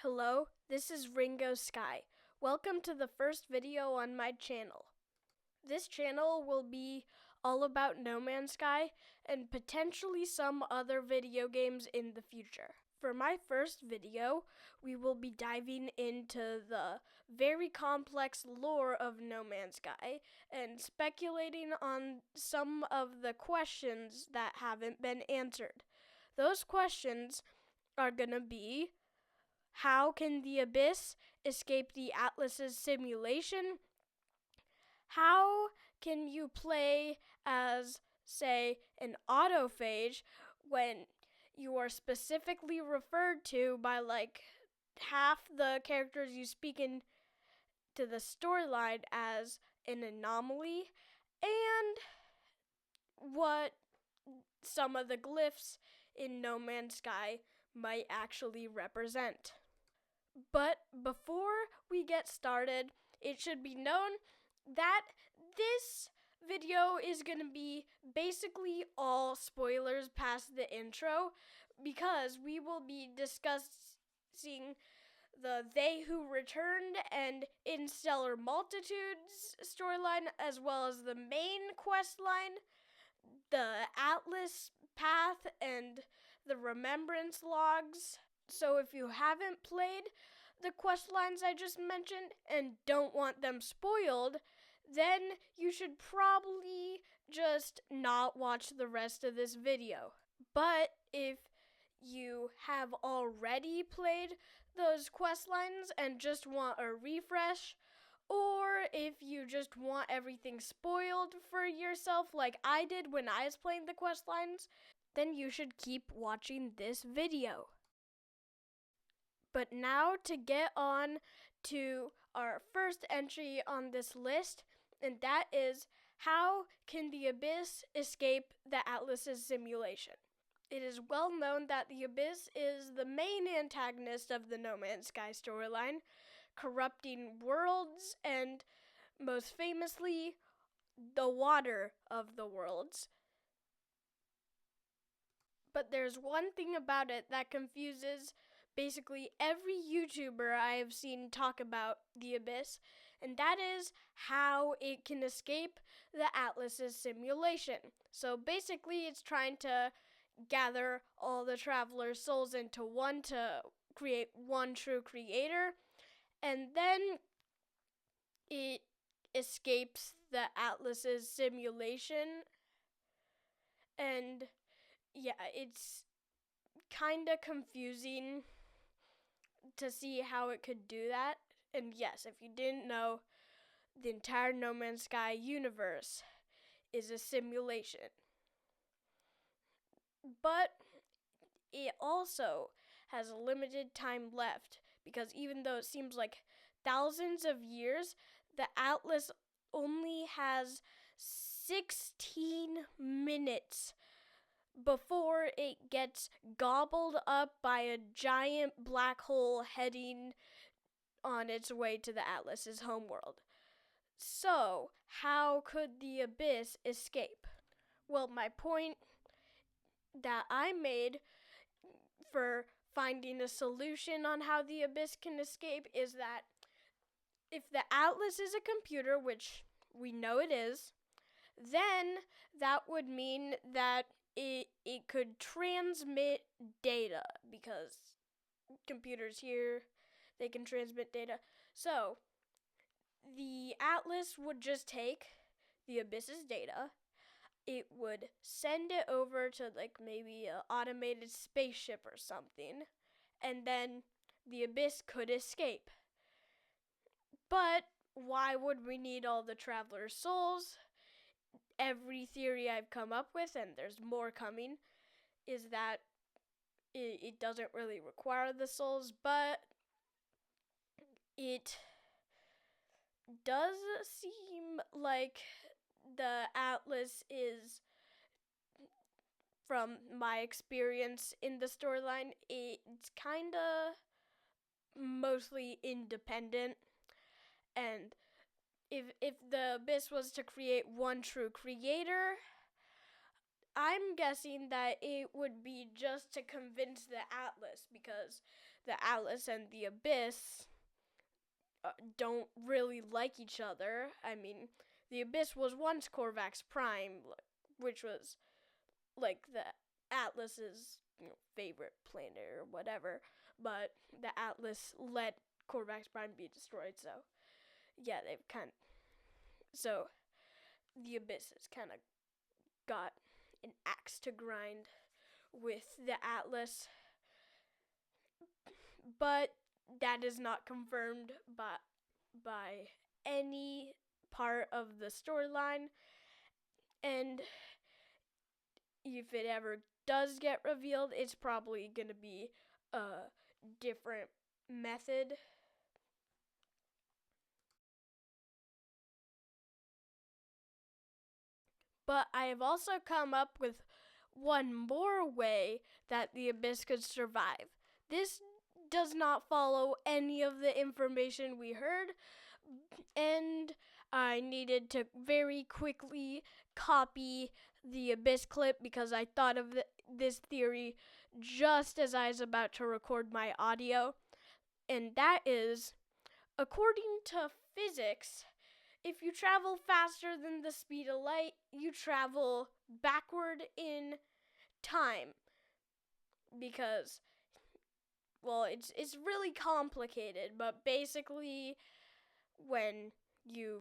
Hello, this is Ringo Sky. Welcome to the first video on my channel. This channel will be all about No Man's Sky and potentially some other video games in the future. For my first video, we will be diving into the very complex lore of No Man's Sky and speculating on some of the questions that haven't been answered. Those questions are gonna be: how can the Abyss escape the Atlas's simulation? How can you play as, say, an autophage when you are specifically referred to by like half the characters you speak in to the storyline as an anomaly? And what some of the glyphs in No Man's Sky might actually represent. But before we get started, it should be known that this video is going to be basically all spoilers past the intro, because we will be discussing the They Who Returned and Interstellar Multitudes storyline, as well as the main quest line, the Atlas path, and the remembrance logs. So if you haven't played the quest lines I just mentioned and don't want them spoiled, then you should probably just not watch the rest of this video. But if you have already played those quest lines and just want a refresh, or if you just want everything spoiled for yourself like I did when I was playing the quest lines, then you should keep watching this video. But now to get on to our first entry on this list, and that is: how can the Abyss escape the Atlas's simulation? It is well known that the Abyss is the main antagonist of the No Man's Sky storyline, corrupting worlds and, most famously, the water of the worlds. But there's one thing about it that confuses basically every YouTuber I have seen talk about the Abyss, and that is how it can escape the Atlas's simulation. So basically, it's trying to gather all the traveler's souls into one to create one true creator, and then it escapes the Atlas's simulation. And yeah, it's kind of confusing to see how it could do that. And yes, if you didn't know, the entire No Man's Sky universe is a simulation. But it also has a limited time left, because even though it seems like thousands of years, the Atlas only has 16 minutes before it gets gobbled up by a giant black hole heading on its way to the Atlas's homeworld. So, how could the Abyss escape? Well, my point that I made for finding a solution on how the Abyss can escape is that if the Atlas is a computer, which we know it is, then that would mean that it could transmit data, because computers here, they can transmit data. So the Atlas would just take the Abyss's data, it would send it over to like maybe an automated spaceship or something, and then the Abyss could escape. But why would we need all the traveler's souls? Every theory I've come up with, and there's more coming, is that it doesn't really require the souls, but it does seem like the Atlas is, from my experience in the storyline, it's kind of mostly independent. And if the Abyss was to create one true creator, I'm guessing that it would be just to convince the Atlas, because the Atlas and the Abyss don't really like each other. I mean, the Abyss was once Korvax Prime, which was like the Atlas's favorite planet or whatever, but the Atlas let Korvax Prime be destroyed, so yeah, so the Abyss has kind of got an axe to grind with the Atlas, but that is not confirmed by any part of the storyline, and if it ever does get revealed, it's probably going to be a different method. But I have also come up with one more way that the Abyss could survive. This does not follow any of the information we heard, and I needed to very quickly copy the Abyss clip because I thought of this theory just as I was about to record my audio. And that is, according to physics, if you travel faster than the speed of light, you travel backward in time. Because, well, it's really complicated, but basically when you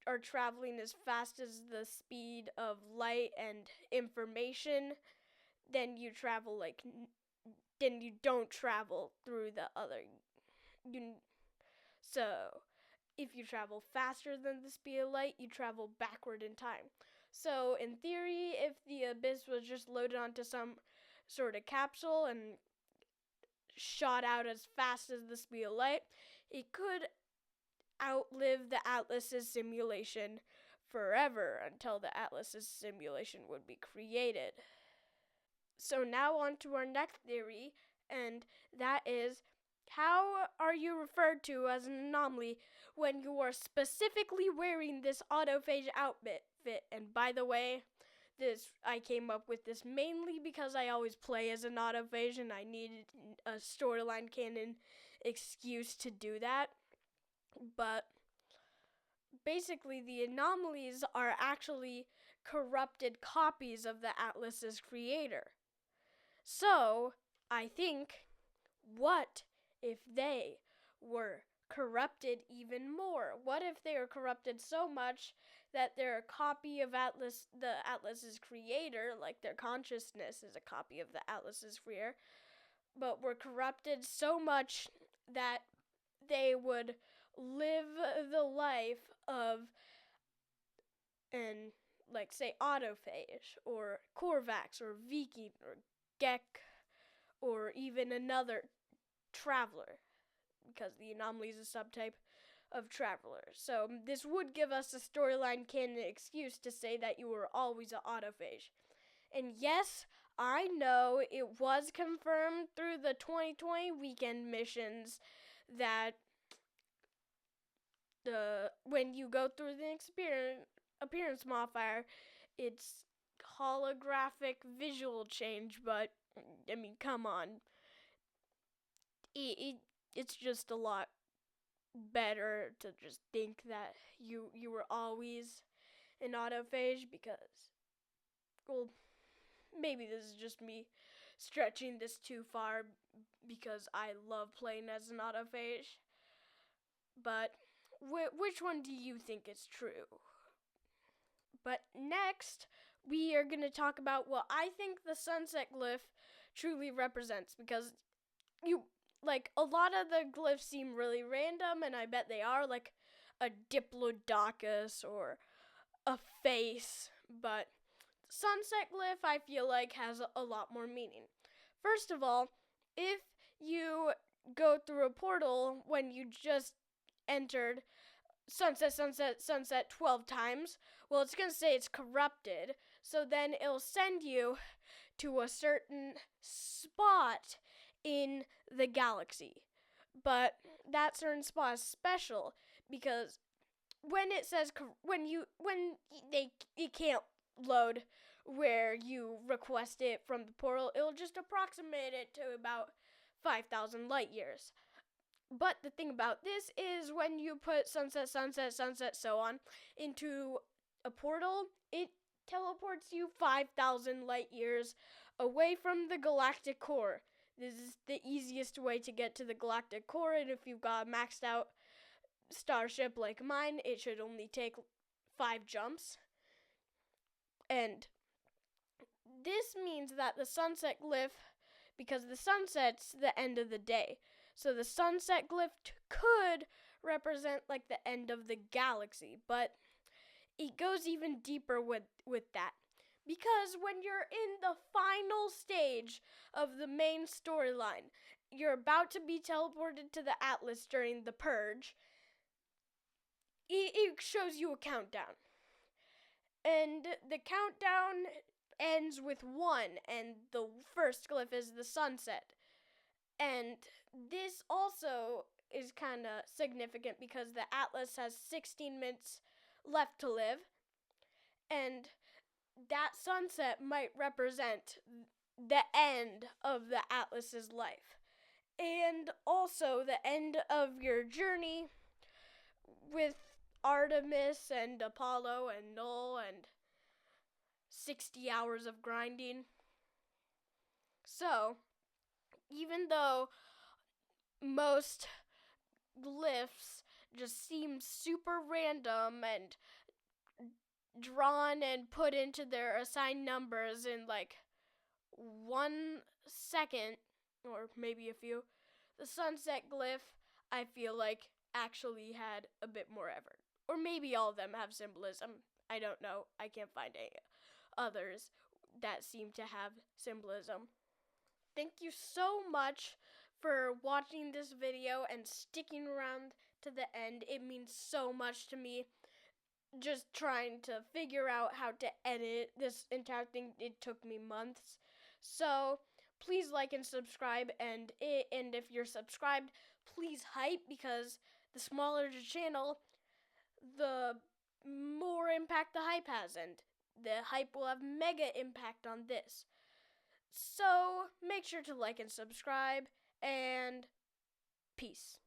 are traveling as fast as the speed of light and information, then you don't travel through the other. So, if you travel faster than the speed of light, you travel backward in time. So, in theory, if the Abyss was just loaded onto some sort of capsule and shot out as fast as the speed of light, it could outlive the Atlas's simulation forever until the Atlas's simulation would be created. So now on to our next theory, and that is, how are you referred to as an anomaly when you are specifically wearing this autophage outfit? And by the way, I came up with this mainly because I always play as an autophage and I needed a storyline canon excuse to do that. But basically, the anomalies are actually corrupted copies of the Atlas's creator. So, I think, what if they were corrupted even more? What if they are corrupted so much that they're a copy of the Atlas's creator, like their consciousness is a copy of the Atlas's creator, but were corrupted so much that they would live the life of an, say, autophage, or Korvax, or Viking, or Gek, or even another traveler, because the anomaly is a subtype of traveler. So this would give us a storyline canon excuse to say that you were always an autophage. And yes, I know it was confirmed through the 2020 weekend missions that when you go through the appearance modifier, it's holographic visual change, but I mean, come on. It's just a lot better to just think that you were always an autophage, because, well, maybe this is just me stretching this too far because I love playing as an autophage. But which one do you think is true? But next, we are going to talk about what I think the sunset glyph truly represents, because a lot of the glyphs seem really random, and I bet they are, like a diplodocus or a face, but sunset glyph I feel like has a lot more meaning. First of all, if you go through a portal when you just entered sunset 12 times, well, it's going to say it's corrupted, so then it'll send you to a certain spot in the galaxy. But that certain spot is special because when it says it can't load where you request it from the portal, it'll just approximate it to about 5,000 light years. But the thing about this is when you put sunset, sunset, sunset, so on into a portal, it teleports you 5,000 light years away from the galactic core. This is the easiest way to get to the galactic core, and if you've got a maxed out starship like mine, it should only take 5 jumps. And this means that the sunset glyph, because the sunset's the end of the day, so the sunset glyph could represent like the end of the galaxy, but it goes even deeper with that. Because when you're in the final stage of the main storyline, you're about to be teleported to the Atlas during the purge, it shows you a countdown. And the countdown ends with 1, and the first glyph is the sunset. And this also is kind of significant because the Atlas has 16 minutes left to live, and that sunset might represent the end of the Atlas's life, and also the end of your journey with Artemis and Apollo and Null and 60 hours of grinding. So, even though most glyphs just seem super random and drawn and put into their assigned numbers in like 1 second, or maybe a few, the sunset glyph, I feel like, actually had a bit more effort. Or maybe all of them have symbolism. I don't know. I can't find any others that seem to have symbolism. Thank you so much for watching this video and sticking around to the end. It means so much to me. Just trying to figure out how to edit this entire thing, it took me months. So please like and subscribe, and if you're subscribed, please hype, because the smaller the channel, the more impact the hype has, and the hype will have mega impact on this. So make sure to like and subscribe, and peace.